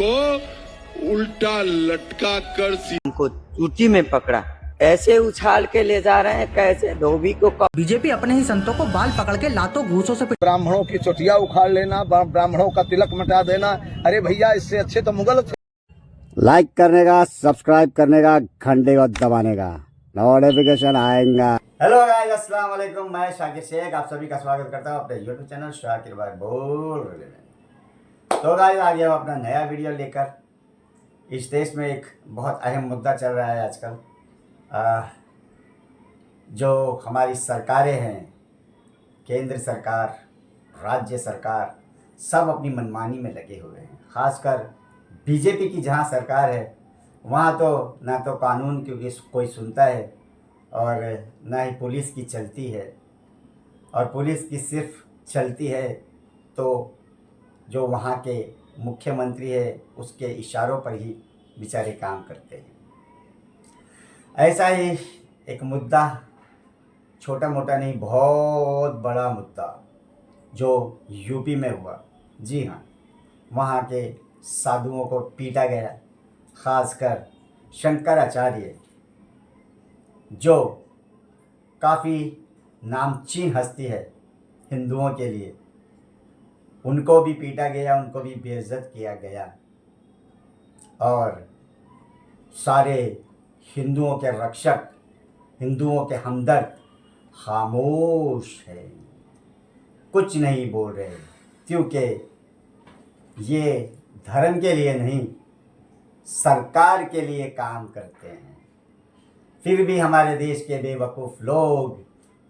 को उल्टा लटका कर को चूटी में पकड़ा, ऐसे उछाल के ले जा रहे हैं कैसे धोबी को। बीजेपी अपने ही संतों को बाल पकड़ के लातों घूसों से ब्राह्मणों की चोटियां उखाड़ लेना, ब्राह्मणों का तिलक मिटा देना, अरे भैया इससे अच्छे तो मुगल थे। लाइक करने का, सब्सक्राइब करने का, घंटे को दबाने का, नोटिफिकेशन आएगा। हेलो गाइस, अस्सलाम वालेकुम। मैं शाकिर शेख आप सभी का स्वागत करता हूं अपने यूट्यूब चैनल शाकिर भाई बोल रहे में। तो गाइस आ गया अपना नया वीडियो लेकर। इस देश में एक बहुत अहम मुद्दा चल रहा है आजकल। जो हमारी सरकारें हैं, केंद्र सरकार, राज्य सरकार, सब अपनी मनमानी में लगे हुए हैं। खासकर बीजेपी की जहां सरकार है वहां तो ना तो कानून क्योंकि कोई सुनता है और ना ही पुलिस की चलती है, और पुलिस की सिर्फ चलती है तो जो वहाँ के मुख्यमंत्री है उसके इशारों पर ही बेचारे काम करते हैं। ऐसा ही एक मुद्दा, छोटा मोटा नहीं बहुत बड़ा मुद्दा जो यूपी में हुआ। जी हाँ, वहाँ के साधुओं को पीटा गया, खासकर शंकराचार्य जो काफ़ी नामचीन हस्ती है हिंदुओं के लिए, उनको भी पीटा गया, उनको भी बेइज्जत किया गया। और सारे हिंदुओं के रक्षक, हिंदुओं के हमदर्द खामोश है, कुछ नहीं बोल रहे, क्योंकि ये धर्म के लिए नहीं सरकार के लिए काम करते हैं। फिर भी हमारे देश के बेवकूफ़ लोग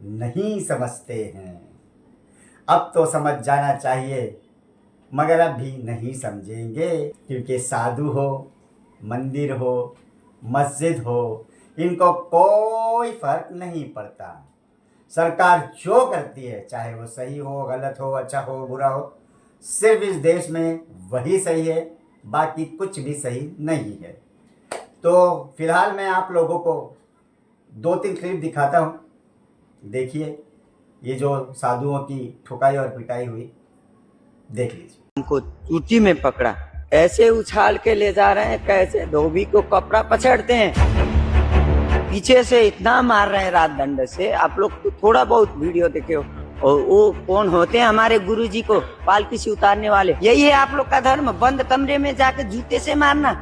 नहीं समझते हैं। अब तो समझ जाना चाहिए, मगर अब भी नहीं समझेंगे, क्योंकि साधु हो, मंदिर हो, मस्जिद हो, इनको कोई फर्क नहीं पड़ता। सरकार जो करती है, चाहे वो सही हो, गलत हो, अच्छा हो, बुरा हो, सिर्फ इस देश में वही सही है, बाकी कुछ भी सही नहीं है। तो फिलहाल मैं आप लोगों को 2-3 क्लिप दिखाता हूँ। देखिए, ये जो साधुओं की ठुकाई और पिटाई हुई, देख लीजिए। उनको चूटी में पकड़ा, ऐसे उछाल के ले जा रहे हैं कैसे धोबी को कपड़ा पछाड़ते हैं। पीछे से इतना मार रहे हैं रात दंड से। आप लोग तो थोड़ा बहुत वीडियो देखे हो। और वो कौन होते हैं? हमारे गुरुजी को पालकी से उतारने वाले। यही है आप लोग का धर्म, बंद कमरे में जाकर जूते से मारना।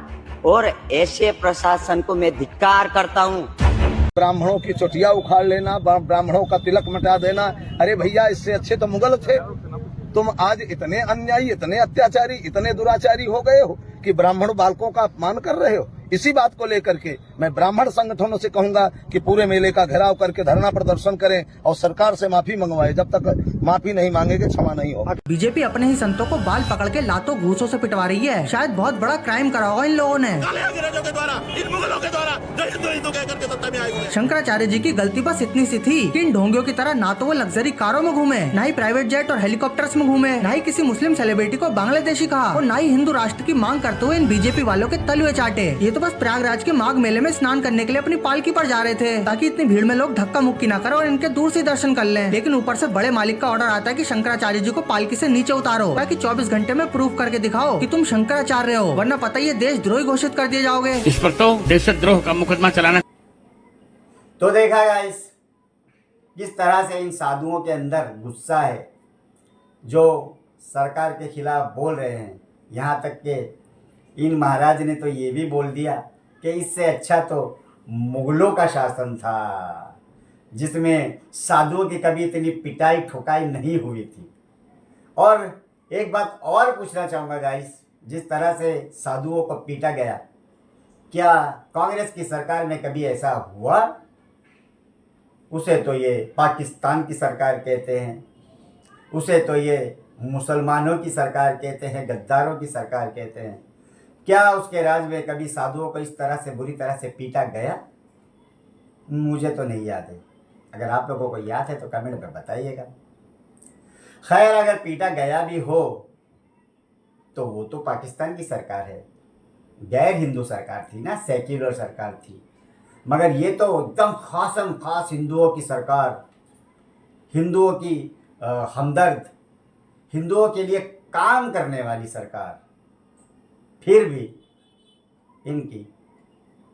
और ऐसे प्रशासन को मैं धिक्कार करता हूँ। ब्राह्मणों की चोटियां उखाड़ लेना, ब्राह्मणों का तिलक मिटा देना, अरे भैया इससे अच्छे तो मुगल थे। तुम आज इतने अन्यायी, इतने अत्याचारी, इतने दुराचारी हो गए हो कि ब्राह्मण बालकों का अपमान कर रहे हो। इसी बात को लेकर के मैं ब्राह्मण संगठनों से कहूंगा कि पूरे मेले का घेराव करके धरना प्रदर्शन करें और सरकार से माफी मंगवाए। जब तक माफी नहीं मांगेंगे क्षमा नहीं होगा। बीजेपी अपने ही संतों को बाल पकड़ के लातों घूसों से पिटवा रही है। शायद बहुत बड़ा क्राइम करा होगा इन लोगों ने। शंकराचार्य जी की गलती बस इतनी सी थी कि इन ढोंगियों की तरह ना तो वो लग्जरी कारों में घूमे, ना ही प्राइवेट जेट और हेलीकॉप्टर्स में घूमे, ना ही किसी मुस्लिम सेलिब्रिटी को बांग्लादेशी कहा, और ना ही हिंदू राष्ट्र की मांग करते हुए इन बीजेपी वालों के तलवे चाटे। ये तो बस प्रयागराज के माघ मेले में स्नान करने के लिए अपनी पालकी पर जा रहे थे, ताकि इतनी भीड़ में लोग धक्का मुक्की ना करें और इनके दूर से दर्शन कर लें। लेकिन ऊपर से बड़े मालिक का ऑर्डर आता है कि शंकराचार्य जी को पालकी से नीचे उतारो, ताकि 24 घंटे में प्रूफ करके दिखाओ कि तुम शंकराचार्य हो, वरना पता ही देशद्रोही घोषित कर दिए जाओगे। इस पर तो देशद्रोह का मुकदमा चलाना। तो देखा गाइस, किस तरह से इन साधुओं के अंदर गुस्सा है जो सरकार के खिलाफ बोल रहे हैं। यहाँ तक के इन महाराज ने तो ये भी बोल दिया कि इससे अच्छा तो मुगलों का शासन था, जिसमें साधुओं की कभी इतनी पिटाई ठुकाई नहीं हुई थी। और एक बात और पूछना चाहूँगा गाइस, जिस तरह से साधुओं को पीटा गया, क्या कांग्रेस की सरकार में कभी ऐसा हुआ? उसे तो ये पाकिस्तान की सरकार कहते हैं, उसे तो ये मुसलमानों की सरकार कहते हैं, गद्दारों की सरकार कहते हैं। क्या उसके राज में कभी साधुओं को इस तरह से बुरी तरह से पीटा गया? मुझे तो नहीं याद है। अगर आप लोगों को याद है तो कमेंट में बताइएगा। खैर, अगर पीटा गया भी हो तो वो तो पाकिस्तान की सरकार है, गैर हिंदू सरकार थी ना, सेक्युलर सरकार थी। मगर ये तो एकदम खासम खास हिंदुओं की सरकार, हिंदुओं की हमदर्द, हिंदुओं के लिए काम करने वाली सरकार। फिर भी इनकी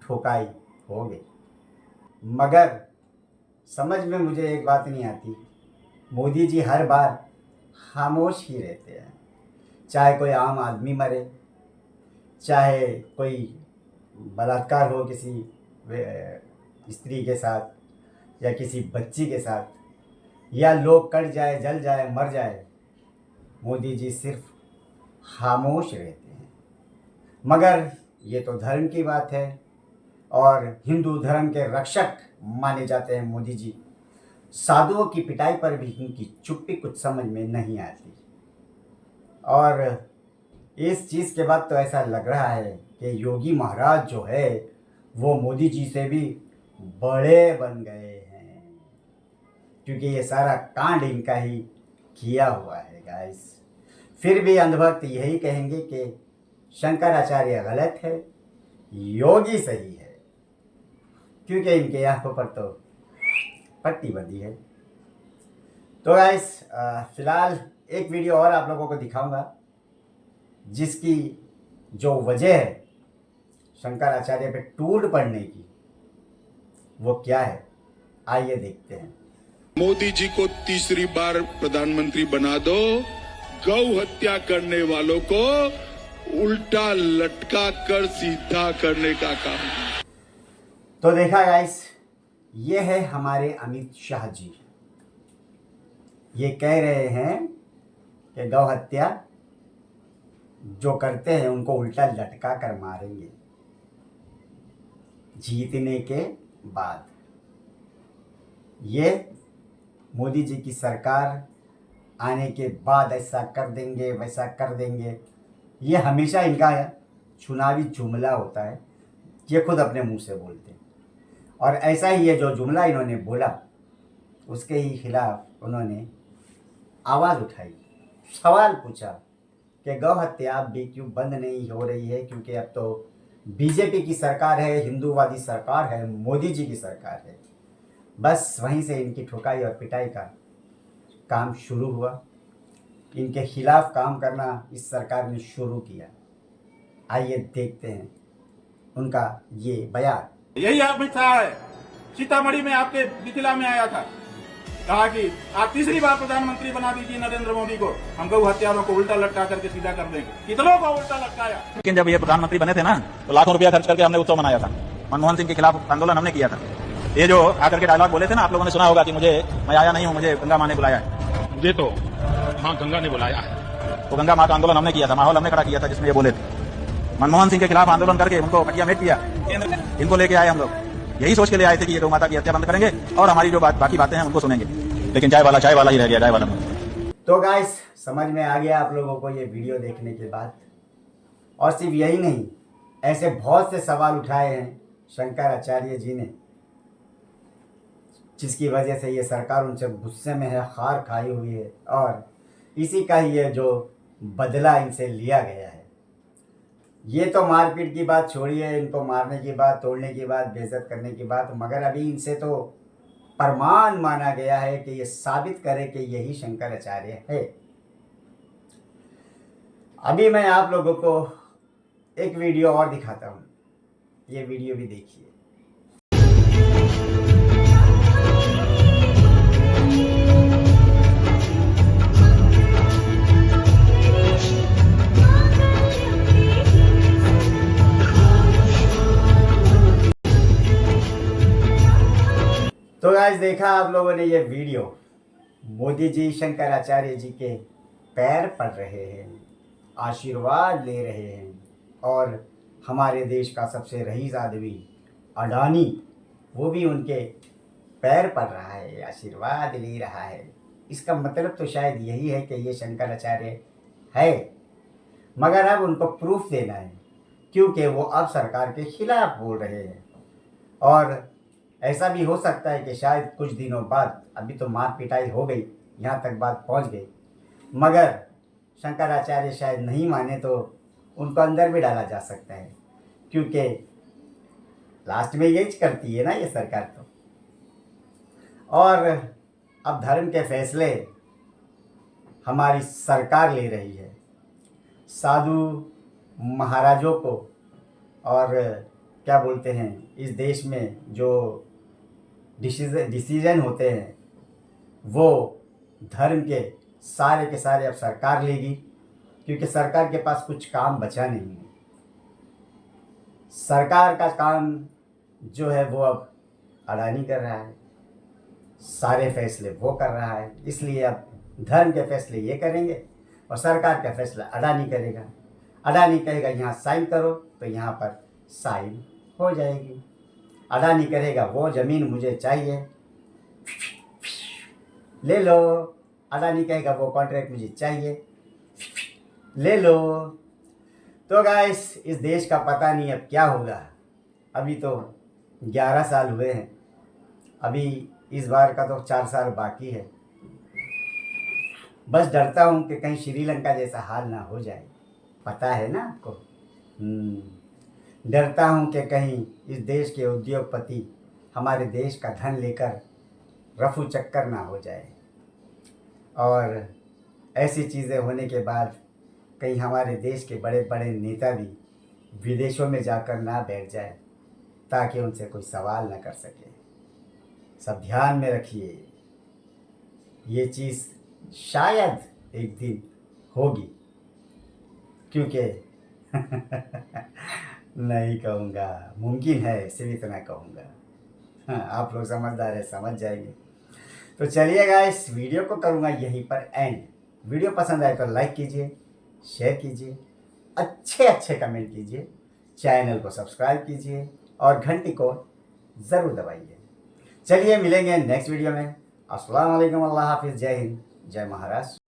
ठोकाई हो गई। मगर समझ में मुझे एक बात नहीं आती, मोदी जी हर बार खामोश ही रहते हैं। चाहे कोई आम आदमी मरे, चाहे कोई बलात्कार हो किसी स्त्री के साथ या किसी बच्ची के साथ, या लोग कट जाए, जल जाए, मर जाए, मोदी जी सिर्फ खामोश रहते हैं। मगर ये तो धर्म की बात है और हिंदू धर्म के रक्षक माने जाते हैं मोदी जी। साधुओं की पिटाई पर भी इनकी चुप्पी कुछ समझ में नहीं आती। और इस चीज़ के बाद तो ऐसा लग रहा है कि योगी महाराज जो है वो मोदी जी से भी बड़े बन गए हैं, क्योंकि ये सारा कांड इनका ही किया हुआ है गाइस। फिर भी अंधभक्त यही कहेंगे कि शंकराचार्य गलत है, योगी सही है, क्योंकि इनके आंखों पर तो पट्टी बंधी है। तो गाइस फिलहाल एक वीडियो और आप लोगों को दिखाऊंगा जिसकी जो वजह है शंकराचार्य पे टूट पड़ने की, वो क्या है, आइए देखते हैं। मोदी जी को तीसरी बार प्रधानमंत्री बना दो, गौ हत्या करने वालों को उल्टा लटका कर सीधा करने का काम। तो देखा गाइस, ये है हमारे अमित शाह जी। ये कह रहे हैं कि गौ हत्या जो करते हैं उनको उल्टा लटका कर मारेंगे जीतने के बाद। ये मोदी जी की सरकार आने के बाद ऐसा कर देंगे, वैसा कर देंगे, ये हमेशा इनका चुनावी जुमला होता है। ये खुद अपने मुंह से बोलते हैं और ऐसा ही ये जो जुमला इन्होंने बोला उसके ही खिलाफ उन्होंने आवाज़ उठाई, सवाल पूछा कि गौ हत्या अब भी क्यों बंद नहीं हो रही है, क्योंकि अब तो बीजेपी की सरकार है, हिंदूवादी सरकार है, मोदी जी की सरकार है। बस वहीं से इनकी ठुकाई और पिटाई का काम शुरू हुआ। इनके खिलाफ काम करना इस सरकार ने शुरू किया। आइए देखते हैं उनका ये बयान। यही अमित शाह है, सीतामढ़ी में आपके मिथिला में आया था, कहा कि आप तीसरी बार प्रधानमंत्री बना दीजिए नरेंद्र मोदी को, हम गौ हत्यारों को उल्टा लटका करके सीधा कर देंगे। कितनों को उल्टा लटकाया। लेकिन जब ये प्रधानमंत्री बने थे ना, तो लाखों रुपया खर्च करके हमने उत्सव मनाया था। मनमोहन सिंह के खिलाफ आंदोलन हमने किया था। ये जो आकर के डायलॉग बोले थे ना, आप लोगों ने सुना होगा कि मैं आया नहीं हूँ, मुझे गंगा माँ ने बुलाया है। मुझे तो हाँ गंगा ने बुलाया है। तो गंगा माँ का आंदोलन हमने किया था, माहौल हमने खड़ा किया था जिसमें ये बोले थे। मनमोहन सिंह के खिलाफ आंदोलन करके उनको कटिया मेट किया, इनको लेके आए हम लोग। यही सोच के ले आए थे कि ये गौ माता की हत्या बंद करेंगे और हमारी जो बाकी बातें हैं उनको सुनेंगे, लेकिन चाय वाला ही रह गया, चाय वाला। तो गाइस समझ में आ गया आप लोगों को ये वीडियो देखने के बाद। और सिर्फ यही नहीं, ऐसे बहुत से सवाल उठाए हैं शंकराचार्य जी ने, जिसकी वजह से ये सरकार उनसे गुस्से में है, खार खाई हुई है, और इसी का ही ये जो बदला इनसे लिया गया है। ये तो मारपीट की बात छोड़िए, इनको मारने की बात, तोड़ने की बात, बेइज्जत करने की बात, मगर अभी इनसे तो प्रमाण माना गया है कि ये साबित करे कि यही शंकराचार्य है। अभी मैं आप लोगों को एक वीडियो और दिखाता हूँ, ये वीडियो भी देखिए। तो गाइस देखा आप लोगों ने ये वीडियो, मोदी जी शंकराचार्य जी के पैर पड़ रहे हैं, आशीर्वाद ले रहे हैं, और हमारे देश का सबसे रईस आदमी अडानी, वो भी उनके पैर पड़ रहा है, आशीर्वाद ले रहा है। इसका मतलब तो शायद यही है कि ये शंकराचार्य है, मगर अब उनको प्रूफ देना है, क्योंकि वो अब सरकार के खिलाफ बोल रहे हैं। और ऐसा भी हो सकता है कि शायद कुछ दिनों बाद, अभी तो मार पिटाई हो गई, यहाँ तक बात पहुँच गई, मगर शंकराचार्य शायद नहीं माने तो उनको अंदर भी डाला जा सकता है, क्योंकि लास्ट में यही करती है ना ये सरकार तो। और अब धर्म के फैसले हमारी सरकार ले रही है। साधु महाराजों को और क्या बोलते हैं इस देश में जो डिसीजन होते हैं वो धर्म के सारे अब सरकार लेगी, क्योंकि सरकार के पास कुछ काम बचा नहीं है। सरकार का काम जो है वो अब अडानी कर रहा है, सारे फैसले वो कर रहा है, इसलिए अब धर्म के फैसले ये करेंगे और सरकार का फैसला अडानी करेगा। अडानी कहेगा यहाँ साइन करो तो यहाँ पर साइन हो जाएगी। अडानी कहेगा वो ज़मीन मुझे चाहिए, ले लो। अडानी कहेगा वो कॉन्ट्रैक्ट मुझे चाहिए, ले लो। तो गाइस इस देश का पता नहीं अब क्या होगा। अभी तो 11 साल हुए हैं, अभी इस बार का तो 4 साल बाकी है। बस डरता हूँ कि कहीं श्रीलंका जैसा हाल ना हो जाए, पता है ना आपको। डरता हूँ कि कहीं इस देश के उद्योगपति हमारे देश का धन लेकर रफू चक्कर ना हो जाए और ऐसी चीज़ें होने के बाद कहीं हमारे देश के बड़े बड़े नेता भी विदेशों में जाकर ना बैठ जाए ताकि उनसे कोई सवाल ना कर सके। सब ध्यान में रखिए, ये चीज़ शायद एक दिन होगी, क्योंकि नहीं कहूँगा, मुमकिन है, सिर्फ इतना कहूँगा। हाँ, आप लोग समझदार है, समझ जाएंगे। तो चलिए गाइस, वीडियो को करूँगा यहीं पर एंड। वीडियो पसंद आए तो लाइक कीजिए, शेयर कीजिए, अच्छे कमेंट कीजिए, चैनल को सब्सक्राइब कीजिए और घंटी को ज़रूर दबाइए। चलिए मिलेंगे नेक्स्ट वीडियो में। अस्सलाम वालेकुम, अल्लाह हाफिज़, जय हिंद, जय महाराष्ट्र।